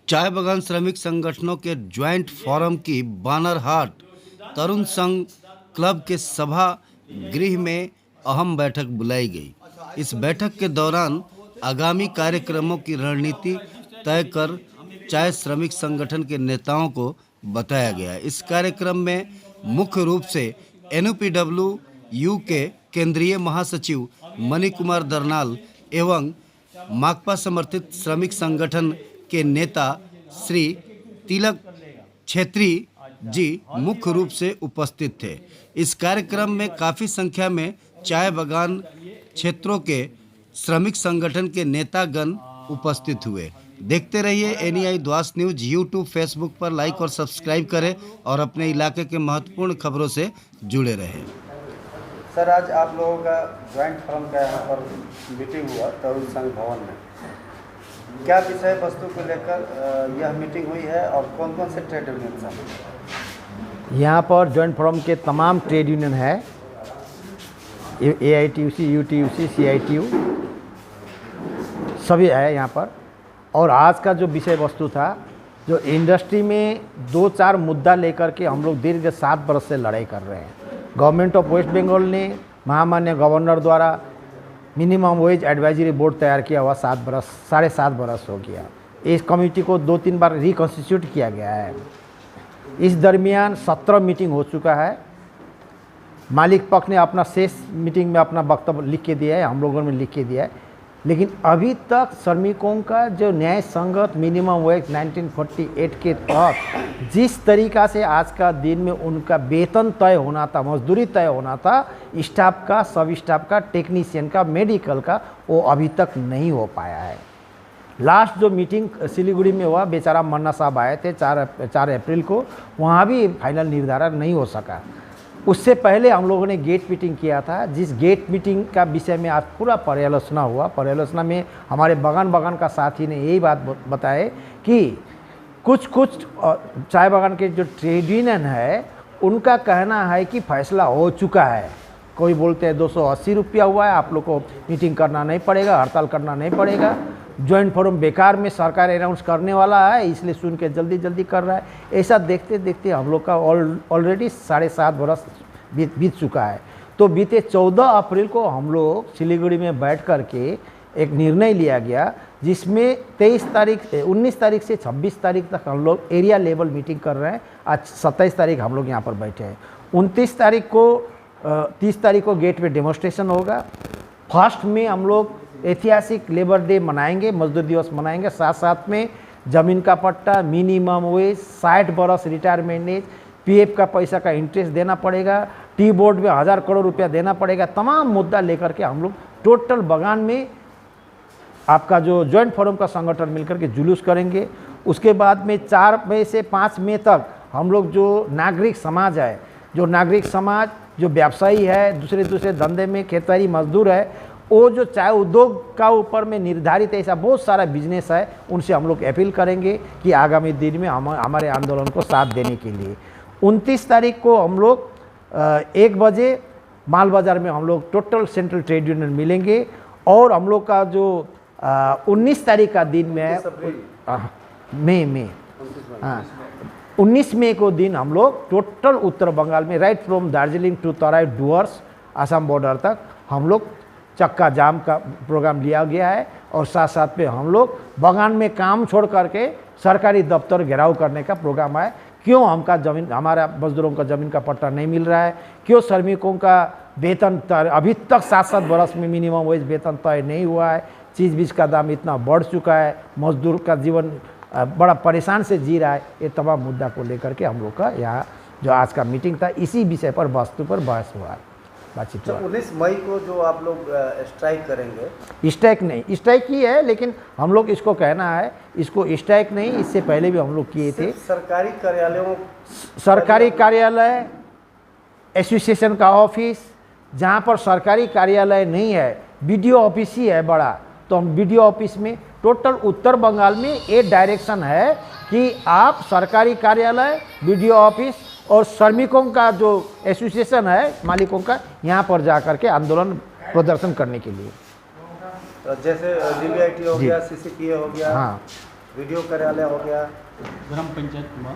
चाय बागान श्रमिक संगठनों के ज्वाइंट फोरम की बानरहाट तरुण संघ क्लब के सभा गृह में अहम बैठक बुलाई गई। इस बैठक के दौरान आगामी कार्यक्रमों की रणनीति तय कर चाय श्रमिक संगठन के नेताओं को बताया गया। इस कार्यक्रम में मुख्य रूप से NUPWU के केंद्रीय महासचिव मणि कुमार दरनाल एवं माकपा समर्थित श्रमिक संगठन के नेता श्री तिलक छेत्री जी मुख्य रूप से उपस्थित थे। इस कार्यक्रम में काफ़ी संख्या में चाय बागान क्षेत्रों के श्रमिक संगठन के नेतागण उपस्थित हुए। देखते रहिए NEI द्वास न्यूज। यूट्यूब फेसबुक पर लाइक और सब्सक्राइब करें और अपने इलाके के महत्वपूर्ण खबरों से जुड़े रहें। सर, आज आप लोगों का ज्वाइंट फोरम का यहाँ पर मीटिंग हुआ तरुण संघ भवन में। क्या विषय वस्तु को लेकर यह मीटिंग हुई है और कौन कौन से ट्रेड यूनियन शामिल? यहाँ पर ज्वाइंट फोरम के तमाम ट्रेड यूनियन है, AITUC, UTUC, CITU सभी है यहाँ पर। और आज का जो विषय वस्तु था, जो इंडस्ट्री में 2-4 मुद्दा लेकर के हम लोग दीर्घ 7 बरस से लड़ाई कर रहे हैं। गवर्नमेंट ऑफ वेस्ट बंगाल ने महामान्य गवर्नर द्वारा मिनिमम वेज एडवाइजरी बोर्ड तैयार किया हुआ 7.5 बरस हो गया। इस कमेटी को 2-3 बार रिकॉन्स्टिट्यूट किया गया है। इस दरमियान 17 मीटिंग हो चुका है। मालिक पक्ष ने अपना शेष मीटिंग में अपना वक्तव्य लिख के दिया है, हम लोगों ने लिख के दिया है, लेकिन अभी तक श्रमिकों का जो न्याय संगत मिनिमम वेज 1948 के तहत जिस तरीक़ा से आज का दिन में उनका वेतन तय होना था, मजदूरी तय होना था, स्टाफ का, सब स्टाफ का, टेक्नीशियन का, मेडिकल का, वो अभी तक नहीं हो पाया है। लास्ट जो मीटिंग सिलीगुड़ी में हुआ, बेचारा मन्ना साहब आए थे 4 अप्रैल को, वहाँ भी फाइनल निर्धारण नहीं हो सका। उससे पहले हम लोगों ने गेट मीटिंग किया था, जिस गेट मीटिंग का विषय में आज पूरा पर्यालोचना हुआ। पर्यालोचना में हमारे बागान का साथी ने यही बात बताए कि कुछ चाय बागान के जो ट्रेड यूनियन है उनका कहना है कि फैसला हो चुका है। कोई बोलते हैं 280 रुपया हुआ है, आप लोग को मीटिंग करना नहीं पड़ेगा, हड़ताल करना नहीं पड़ेगा, ज्वाइंट फोरम बेकार में सरकार अनाउंस करने वाला है, इसलिए सुन के जल्दी कर रहा है। ऐसा देखते देखते हम लोग का ऑलरेडी 7.5 बरस बीत चुका है। तो बीते 14 अप्रैल को हम लोग सिलीगुड़ी में बैठ कर के एक निर्णय लिया गया, जिसमें 19 तारीख से 26 तारीख तक हम लोग एरिया लेवल मीटिंग कर रहे हैं। आज 27 तारीख हम लोग यहाँ पर बैठे हैं। 30 तारीख को गेट पे डेमोन्स्ट्रेशन होगा। 1 में हम लोग ऐतिहासिक लेबर डे मनाएंगे, मजदूर दिवस मनाएंगे। साथ में ज़मीन का पट्टा, मिनिमम वेज, 60 बरस रिटायरमेंट एज, PF का पैसा का इंटरेस्ट देना पड़ेगा, टी बोर्ड में 1000 करोड़ रुपया देना पड़ेगा। तमाम मुद्दा लेकर के हम लोग टोटल बागान में आपका जो ज्वाइंट फोरम का संगठन मिलकर के जुलूस करेंगे। उसके बाद में 4 मई से 5 मई तक हम लोग जो नागरिक समाज है, जो व्यवसायी है, दूसरे धंधे में खेतबाड़ी मजदूर है, वो जो चाय उद्योग का ऊपर में निर्धारित ऐसा बहुत सारा बिजनेस है, उनसे हम लोग अपील करेंगे कि आगामी दिन में हमारे आंदोलन को साथ देने के लिए 29 तारीख को हम लोग 1 बजे माल बाज़ार में हम लोग टोटल सेंट्रल ट्रेड यूनियन मिलेंगे। और हम लोग का जो 19 तारीख का दिन में है, 19 मई को दिन हम लोग टोटल उत्तर बंगाल में right from Darjeeling to Terai Dooars Assam border तक हम लोग चक्का जाम का प्रोग्राम लिया गया है। और साथ में हम लोग बागान में काम छोड़ करके सरकारी दफ्तर घेराव करने का प्रोग्राम है। क्यों हमारा मजदूरों का ज़मीन का पट्टा नहीं मिल रहा है, क्यों श्रमिकों का वेतन अभी तक 7 बरस में मिनिमम वेज वेतन तय नहीं हुआ है, चीज़ बीज का दाम इतना बढ़ चुका है, मजदूर का जीवन बड़ा परेशान से जी रहा है। ये तमाम मुद्दा को लेकर के हम लोग का यहाँ जो आज का मीटिंग था, इसी विषय पर वस्तु पर बहस हुआ, बातचीत हुआ। 19 मई को जो आप लोग स्ट्राइक करेंगे? स्ट्राइक नहीं, स्ट्राइक ही है, लेकिन हम लोग इसको कहना है, इसको स्ट्राइक नहीं, इससे पहले भी हम लोग किए थे। सरकारी कार्यालय, एसोसिएशन का ऑफिस, जहाँ पर सरकारी कार्यालय नहीं है, BDO ऑफिस ही है बड़ा, तो हम BDO ऑफिस में टोटल उत्तर बंगाल में ये डायरेक्शन है कि आप सरकारी कार्यालय, BDO ऑफिस और श्रमिकों का जो एसोसिएशन है मालिकों का, यहाँ पर जा कर के आंदोलन प्रदर्शन करने के लिए। जैसे DBIT हो गया, CCPA हो गया, हाँ, वीडियो कार्यालय हो गया, ग्राम पंचायत हुआ,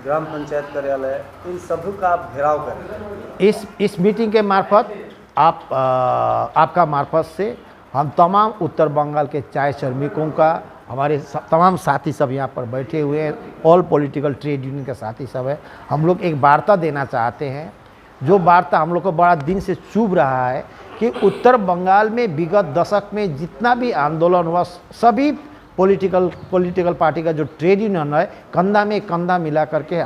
ग्राम पंचायत कार्यालय, इन सभी का आप घेराव करें। इस मीटिंग के मार्फत आपका मार्फत से हम तमाम उत्तर बंगाल के चाय श्रमिकों का, हमारे तमाम साथी सब यहाँ पर बैठे हुए हैं, ऑल पॉलिटिकल ट्रेड यूनियन के साथी सब है, हम लोग एक वार्ता देना चाहते हैं। जो वार्ता हम लोग को बड़ा दिन से चुभ रहा है कि उत्तर बंगाल में विगत दशक में जितना भी आंदोलन हुआ, सभी पॉलिटिकल पार्टी का जो ट्रेड यूनियन है कंधा में कंधा मिला करके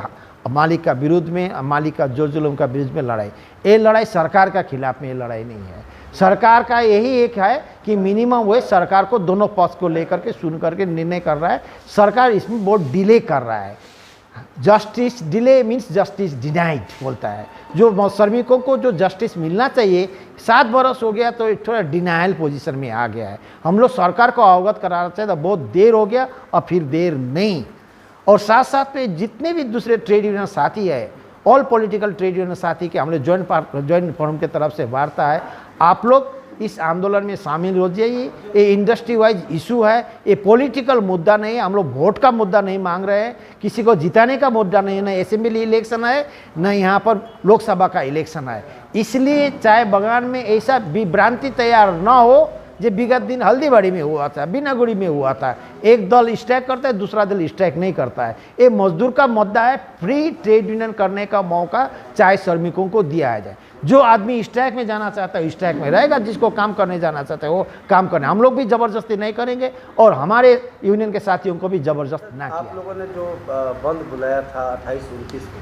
मालिक का विरुद्ध में, मालिक का जो जुल्म का विरुद्ध में लड़ाई, ये लड़ाई सरकार का खिलाफ में ये लड़ाई नहीं है। सरकार का यही एक है कि मिनिमम वेज सरकार को दोनों पक्ष को लेकर के सुन करके निर्णय कर रहा है। सरकार इसमें बहुत डिले कर रहा है। Justice delay means justice denied बोलता है। जो श्रमिकों को जो जस्टिस मिलना चाहिए 7 बरस हो गया तो थोड़ा डिनाइल पोजीशन में आ गया है। हम लोग सरकार को अवगत कराना चाहिए, बहुत देर हो गया और फिर देर नहीं। और साथ साथ में जितने भी दूसरे ट्रेड यूनियन साथी है, ऑल पॉलिटिकल ट्रेड यूनियन साथी के हम लोग ज्वाइंट फोरम की तरफ से वार्ता है, आप लोग इस आंदोलन में शामिल हो जाइए। ये इंडस्ट्री वाइज इशू है, ये पॉलिटिकल मुद्दा नहीं है। हम लोग वोट का मुद्दा नहीं मांग रहे हैं, किसी को जिताने का मुद्दा नहीं है, न असेंबली इलेक्शन है न यहाँ पर लोकसभा का इलेक्शन है। इसलिए चाय बागान में ऐसा विभ्रांति तैयार न हो जो विगत दिन हल्दीबाड़ी में हुआ था, बीनागुड़ी में हुआ था। एक दल स्ट्राइक करता है, दूसरा दल स्ट्राइक नहीं करता है। ये मजदूर का मुद्दा है, फ्री ट्रेड यूनियन करने का मौका चाय श्रमिकों को दिया जाए। जो आदमी स्ट्राइक में जाना चाहता है स्ट्राइक में रहेगा, जिसको काम करने जाना चाहता है वो काम करने। हम लोग भी ज़बरदस्ती नहीं करेंगे और हमारे यूनियन के साथियों को भी ज़बरदस्त ना किया। आप लोगों ने जो बंद बुलाया था 28-29 को,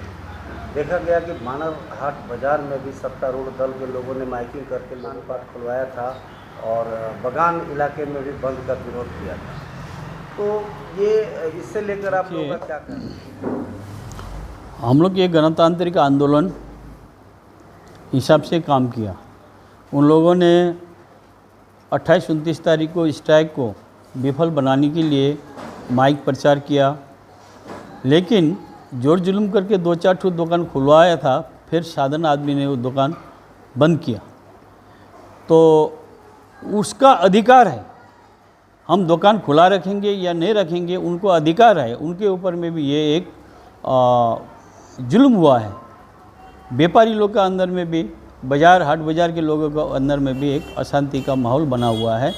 देखा गया कि मानव हाट बाजार में भी सत्तारूढ़ दल के लोगों ने माइकिंग करके लोगों का खुलवाया था और बगान इलाके में भी बंद का विरोध किया था। तो ये इससे लेकर आप लोगों का क्या कहना? हम लोग ये गणतांत्रिक आंदोलन हिसाब से काम किया। उन लोगों ने 28-29 तारीख को स्ट्राइक को विफल बनाने के लिए माइक प्रचार किया, लेकिन जोर जुल्म करके 2-4 ठो दुकान खुलवाया था, फिर साधारण आदमी ने वो दुकान बंद किया। तो उसका अधिकार है, हम दुकान खुला रखेंगे या नहीं रखेंगे उनको अधिकार है। उनके ऊपर में भी ये एक जुल्म हुआ है। व्यापारी लोग का अंदर में भी, बाज़ार हाट बाज़ार के लोगों का अंदर में भी एक अशांति का माहौल बना हुआ है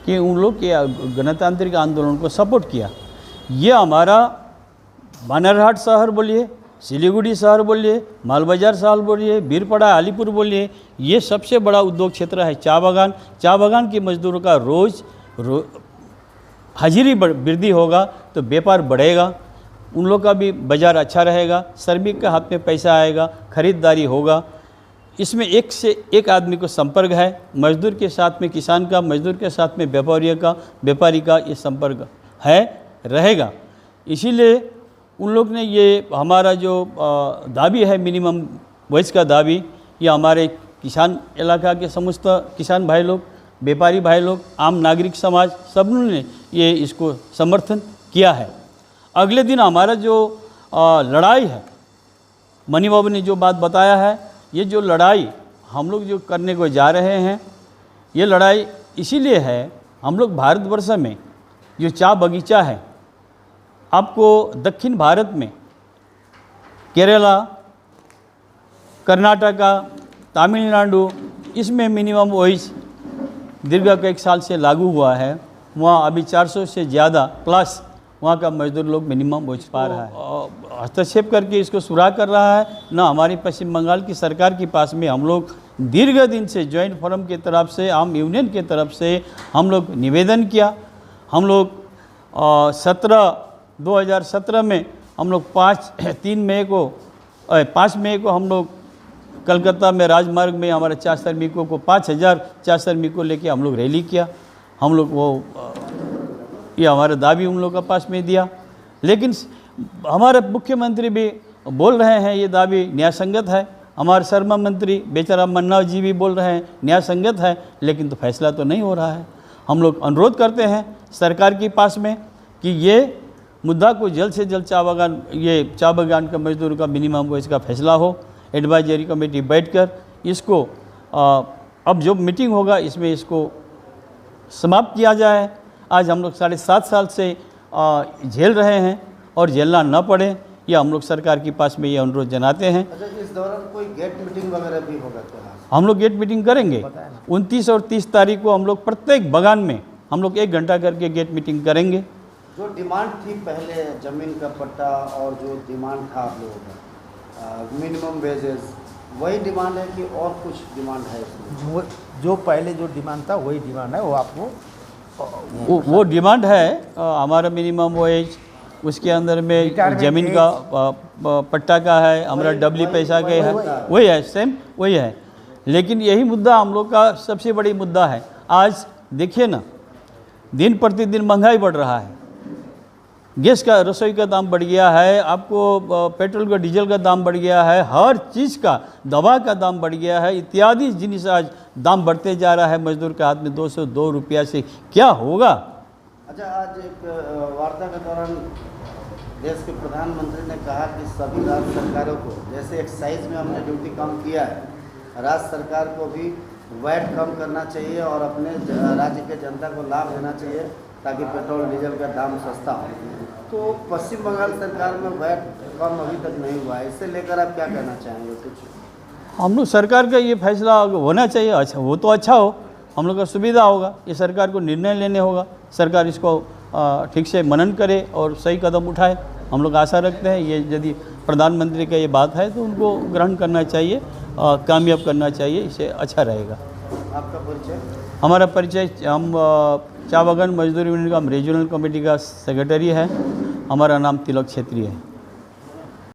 कि उन लोग के गणतांत्रिक आंदोलन को सपोर्ट किया। ये हमारा बानरहाट शहर बोलिए, सिलीगुड़ी शहर बोलिए, माल बाजार शहर बोलिए, बीरपड़ा, अलीपुर बोलिए, ये सबसे बड़ा उद्योग क्षेत्र है चाय बागान। चाय बागान के मजदूरों का रोज़ हाजिरी वृद्धि होगा तो व्यापार बढ़ेगा, उन लोग का भी बाज़ार अच्छा रहेगा, श्रमिक के हाथ में पैसा आएगा, खरीदारी होगा। इसमें एक से एक आदमी को संपर्क है, मजदूर के साथ में किसान का, मजदूर के साथ में व्यापारी का ये संपर्क है, रहेगा। इसीलिए उन लोग ने ये हमारा जो दाबी है मिनिमम वेज का दाबी, ये हमारे किसान इलाका के समस्त किसान भाई लोग, व्यापारी भाई लोग, आम नागरिक समाज सब ने ये इसको समर्थन किया है। अगले दिन हमारा जो लड़ाई है, मनी बाबू ने जो बात बताया है, ये जो लड़ाई हम लोग जो करने को जा रहे हैं, ये लड़ाई इसीलिए है, हम लोग भारतवर्ष में जो चाय बगीचा है, आपको दक्षिण भारत में केरला, कर्नाटका, तमिलनाडु, इसमें मिनिमम वेज दीर्घ 1 साल से लागू हुआ है। वहाँ अभी 400 से ज़्यादा प्लस वहाँ का मजदूर लोग मिनिमम वेज पा रहा है। हस्तक्षेप करके इसको सुराग कर रहा है ना। हमारी पश्चिम बंगाल की सरकार के पास में हम लोग दीर्घ दिन से ज्वाइंट फोरम की तरफ से, आम यूनियन की तरफ से हम लोग निवेदन किया। हम लोग 2017 में हम लोग 5 मई को हम लोग कलकत्ता में राजमार्ग में हमारे चाय श्रमिकों को 5000 चाय श्रमिकों लेके हम लोग रैली किया। हम लोग वो ये हमारा दाबी उन लोगों के पास में दिया, लेकिन हमारे मुख्यमंत्री भी बोल रहे हैं ये दाबी न्यायसंगत है। हमारे शर्मा मंत्री बेचारा मन्ना जी भी बोल रहे हैं न्यायसंगत है, लेकिन तो फैसला तो नहीं हो रहा है। हम लोग अनुरोध करते हैं सरकार के पास में कि ये मुद्दा को जल्द से जल्द चाय बागान का मजदूर का मिनिमम वेज का फैसला हो। एडवाइजरी कमेटी बैठकर इसको अब जो मीटिंग होगा इसमें इसको समाप्त किया जाए। आज हम लोग 7.5 साल से झेल रहे हैं और झेलना न पड़े, ये हम लोग सरकार के पास में ये अनुरोध जनाते हैं। अच्छा, इस दौरान कोई गेट मीटिंग वगैरह भी होगा क्या? हम लोग गेट मीटिंग करेंगे 29 और 30 तारीख को। हम लोग प्रत्येक बगान में हम लोग 1 घंटा करके गेट मीटिंग करेंगे। जो डिमांड थी पहले ज़मीन का पट्टा और जो डिमांड था आप लोगों का मिनिमम वेजेस, वही डिमांड है कि और कुछ डिमांड है इसमें? जो पहले जो डिमांड था वही डिमांड है, वो आपको वो डिमांड है हमारा मिनिमम वेज, उसके अंदर में Retirement ज़मीन age। का पट्टा का है, हमारा डबली पैसा का है, वही है, सेम वही है। लेकिन यही मुद्दा हम लोग का सबसे बड़ी मुद्दा है। आज देखिए ना, दिन प्रतिदिन महंगाई बढ़ रहा है, गैस का रसोई का दाम बढ़ गया है, आपको पेट्रोल का डीजल का दाम बढ़ गया है, हर चीज़ का, दवा का दाम बढ़ गया है, इत्यादि जिनिस आज दाम बढ़ते जा रहा है। मजदूर के हाथ में 202 रुपया से क्या होगा? अच्छा, आज एक वार्ता के दौरान देश के प्रधानमंत्री ने कहा कि सभी राज्य सरकारों को, जैसे एक्साइज में हमने ड्यूटी कम किया है, राज्य सरकार को भी वैट कम करना चाहिए और अपने राज्य के जनता को लाभ देना चाहिए ताकि पेट्रोल डीजल का दाम सस्ता हो। तो पश्चिम बंगाल सरकार में वैट कम अभी तक नहीं हुआ है, इससे लेकर आप क्या कहना चाहेंगे? कुछ हम लोग सरकार का ये फैसला होना चाहिए, अच्छा वो तो अच्छा हो, हम लोग का सुविधा होगा। ये सरकार को निर्णय लेने होगा, सरकार इसको ठीक से मनन करे और सही कदम उठाए। हम लोग आशा रखते हैं ये यदि प्रधानमंत्री का ये बात है तो उनको ग्रहण करना चाहिए, कामयाब करना चाहिए, इससे अच्छा रहेगा। आपका परिचय? हमारा परिचय, हम चा बागान मजदूर यूनियन का हम रीजनल कमेटी का सेक्रेटरी है। हमारा नाम तिलक छेत्री है।